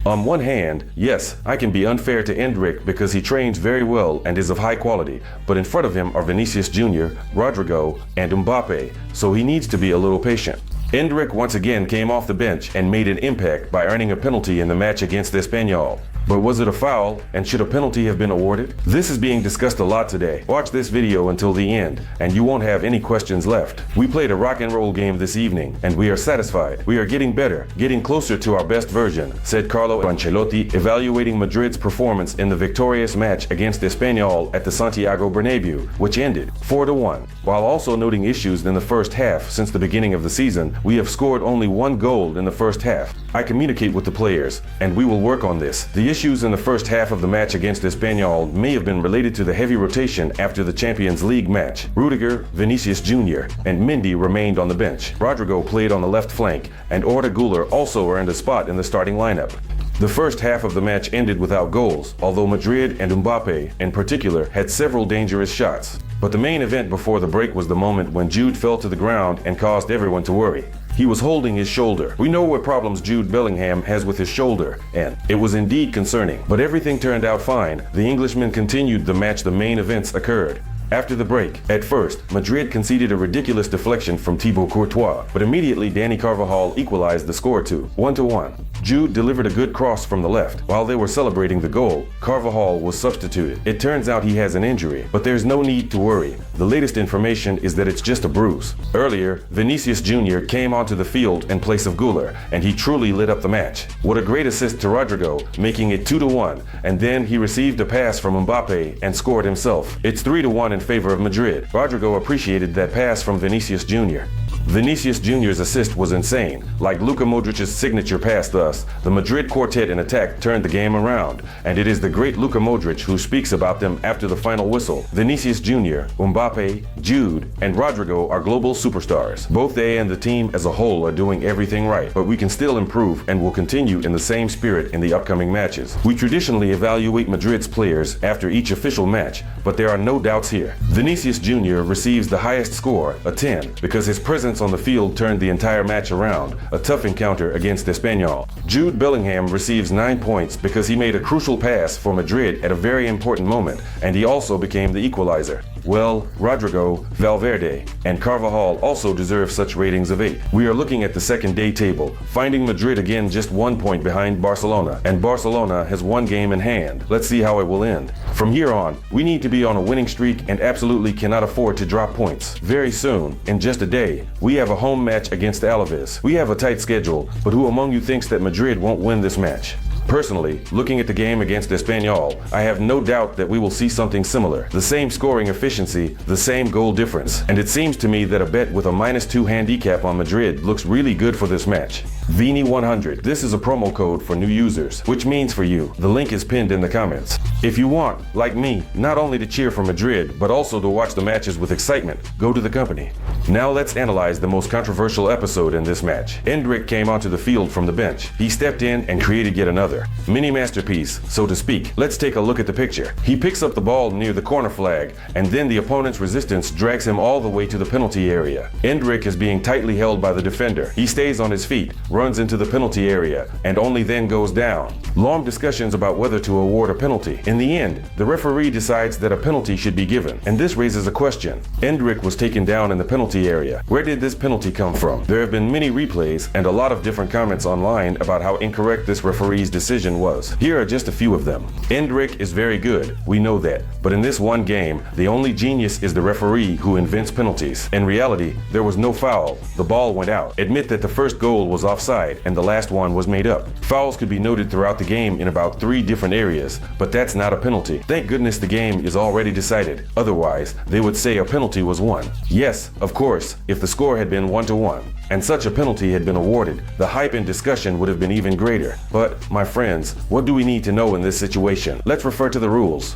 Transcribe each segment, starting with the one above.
On one hand, yes, I can be unfair to Endrick because he trains very well and is of high quality, but in front of him are Vinicius Junior, Rodrygo, and Mbappe, so he needs to be a little patient. Endrick once again came off the bench and made an impact by earning a penalty in the match against Espanyol. But was it a foul, and should a penalty have been awarded? This is being discussed a lot today. Watch this video until the end, and you won't have any questions left. We played a rock and roll game this evening, and we are satisfied. We are getting better, getting closer to our best version, said Carlo Ancelotti, evaluating Madrid's performance in the victorious match against Espanyol at the Santiago Bernabeu, which ended 4-1. While also noting issues in the first half. Since the beginning of the season, we have scored only one goal in the first half. I communicate with the players, and we will work on this. The issues in the first half of the match against Espanyol may have been related to the heavy rotation after the Champions League match. Rudiger, Vinicius Junior, and Mendy remained on the bench. Rodrygo played on the left flank, and Arda Güler also earned a spot in the starting lineup. The first half of the match ended without goals, although Madrid and Mbappe, in particular, had several dangerous shots. But the main event before the break was the moment when Jude fell to the ground and caused everyone to worry. He was holding his shoulder. We know what problems Jude Bellingham has with his shoulder, and it was indeed concerning. But everything turned out fine. The Englishman continued the match. The main events occurred. After the break, at first, Madrid conceded a ridiculous deflection from Thibaut Courtois, but immediately Dani Carvajal equalized the score to 1-1. Jude delivered a good cross from the left. While they were celebrating the goal, Carvajal was substituted. It turns out he has an injury, but there's no need to worry. The latest information is that it's just a bruise. Earlier, Vinicius Junior came onto the field in place of Güler, and he truly lit up the match. What a great assist to Rodrygo, making it 2-1, and then he received a pass from Mbappe and scored himself. It's 3-1 in favor of Madrid. Rodrygo appreciated that pass from Vinicius Junior. Vinicius Junior's assist was insane. Like Luka Modric's signature pass thus, the Madrid quartet in attack turned the game around, and it is the great Luka Modric who speaks about them after the final whistle. Vinicius Junior, Mbappe, Jude, and Rodrygo are global superstars. Both they and the team as a whole are doing everything right, but we can still improve and will continue in the same spirit in the upcoming matches. We traditionally evaluate Madrid's players after each official match, but there are no doubts here. Vinicius Junior receives the highest score, a 10, because his presence on the field turned the entire match around, a tough encounter against Espanyol. Jude Bellingham receives 9 points because he made a crucial pass for Madrid at a very important moment, and he also became the equalizer. Well, Rodrygo, Valverde, and Carvajal also deserve such ratings of 8. We are looking at the second day table, finding Madrid again just 1 point behind Barcelona, and Barcelona has one game in hand. Let's see how it will end. From here on, we need to be on a winning streak and absolutely cannot afford to drop points. Very soon, in just a day, we have a home match against Alaves. We have a tight schedule, but who among you thinks that Madrid won't win this match? Personally, looking at the game against Espanyol, I have no doubt that we will see something similar. The same scoring efficiency, the same goal difference. And it seems to me that a bet with a -2 handicap on Madrid looks really good for this match. Vini100. This is a promo code for new users, which means for you. The link is pinned in the comments. If you want, like me, not only to cheer for Madrid, but also to watch the matches with excitement, go to the company. Now let's analyze the most controversial episode in this match. Endrick came onto the field from the bench. He stepped in and created yet another mini masterpiece, so to speak. Let's take a look at the picture. He picks up the ball near the corner flag, and then the opponent's resistance drags him all the way to the penalty area. Endrick is being tightly held by the defender. He stays on his feet, runs into the penalty area, and only then goes down. Long discussions about whether to award a penalty. In the end, the referee decides that a penalty should be given, and this raises a question. Endrick was taken down in the penalty area. Where did this penalty come from? There have been many replays and a lot of different comments online about how incorrect this referee's decision was. Here are just a few of them. Endrick is very good, we know that, but in this one game, the only genius is the referee who invents penalties. In reality, there was no foul. The ball went out. Admit that the first goal was offside and the last one was made up. Fouls could be noted throughout the game in about 3 different areas, but that's not a penalty. Thank goodness the game is already decided. Otherwise, they would say a penalty was won. Yes, of course, if the score had been 1-1 and such a penalty had been awarded, the hype and discussion would have been even greater. But, my friends, what do we need to know in this situation? Let's refer to the rules.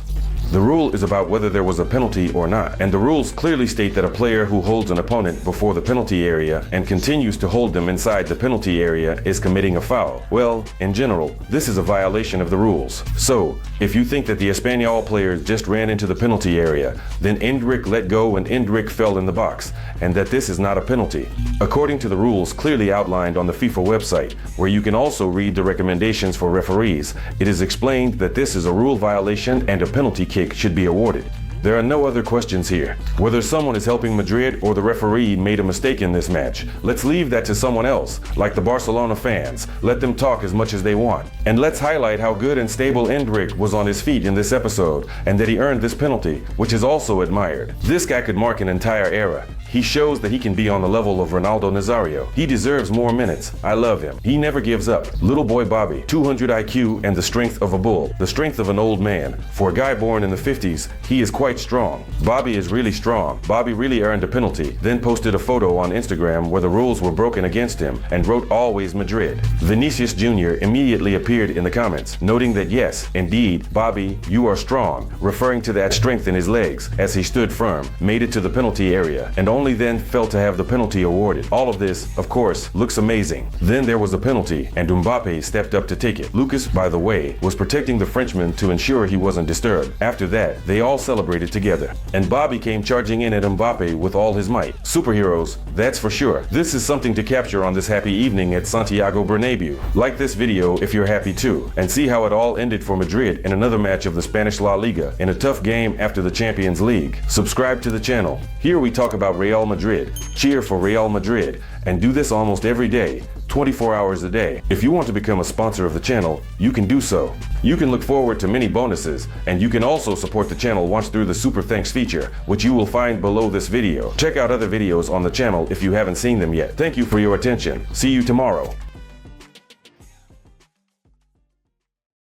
The rule is about whether there was a penalty or not, and the rules clearly state that a player who holds an opponent before the penalty area and continues to hold them inside the penalty area is committing a foul. Well, in general, this is a violation of the rules. So, if you think that the Espanyol players just ran into the penalty area, then Endrick let go and Endrick fell in the box, and that this is not a penalty. According to the rules clearly outlined on the FIFA website, where you can also read the recommendations for referees, it is explained that this is a rule violation and a penalty kick should be awarded. There are no other questions here. Whether someone is helping Madrid or the referee made a mistake in this match, let's leave that to someone else, like the Barcelona fans. Let them talk as much as they want. And let's highlight how good and stable Endrick was on his feet in this episode, and that he earned this penalty, which is also admired. This guy could mark an entire era. He shows that he can be on the level of Ronaldo Nazario. He deserves more minutes. I love him. He never gives up. Little boy Bobby, 200 IQ and the strength of a bull. The strength of an old man. For a guy born in the 50s, he is quite strong. Bobby is really strong. Bobby really earned a penalty, then posted a photo on Instagram where the rules were broken against him and wrote "Always Madrid." Vinicius Junior immediately appeared in the comments, noting that yes, indeed, Bobby, you are strong, referring to that strength in his legs as he stood firm, made it to the penalty area, and only then fell to have the penalty awarded. All of this, of course, looks amazing. Then there was a penalty, and Mbappe stepped up to take it. Lucas, by the way, was protecting the Frenchman to ensure he wasn't disturbed. After that, they all celebrated together, and Bobby came charging in at Mbappe with all his might. Superheroes, that's for sure. This is something to capture on this happy evening at Santiago Bernabeu. Like this video if you're happy too, and see how it all ended for Madrid in another match of the Spanish La Liga in a tough game after the Champions League. Subscribe to the channel. Here we talk about Real Madrid, cheer for Real Madrid, and do this almost every day, 24 hours a day. If you want to become a sponsor of the channel, you can do so. You can look forward to many bonuses, and you can also support the channel once through the Super Thanks feature, which you will find below this video. Check out other videos on the channel if you haven't seen them yet. Thank you for your attention. See you tomorrow.